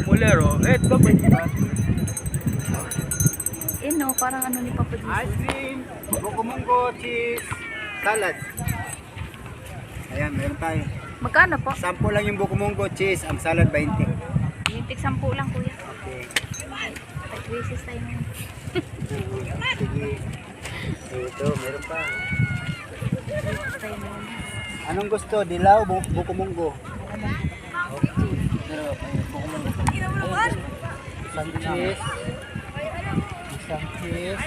Mulero. Ito ba ba? Eh no, parang ano ni Papa Jesus. Ice cream, buko munggo, cheese, salad. Ayan, meron tayo. Magkano po? 10 lang yung buko munggo, cheese, ang salad 20. Yung tig 10 lang kuya. Okay. Pag-wishes tayo naman. Sige. Ito, meron pa. Tayo naman. Anong gusto? Dilaw, buko munggo. Okay. Meron pa yung buko munggo. Isang cheese. Isang cheese.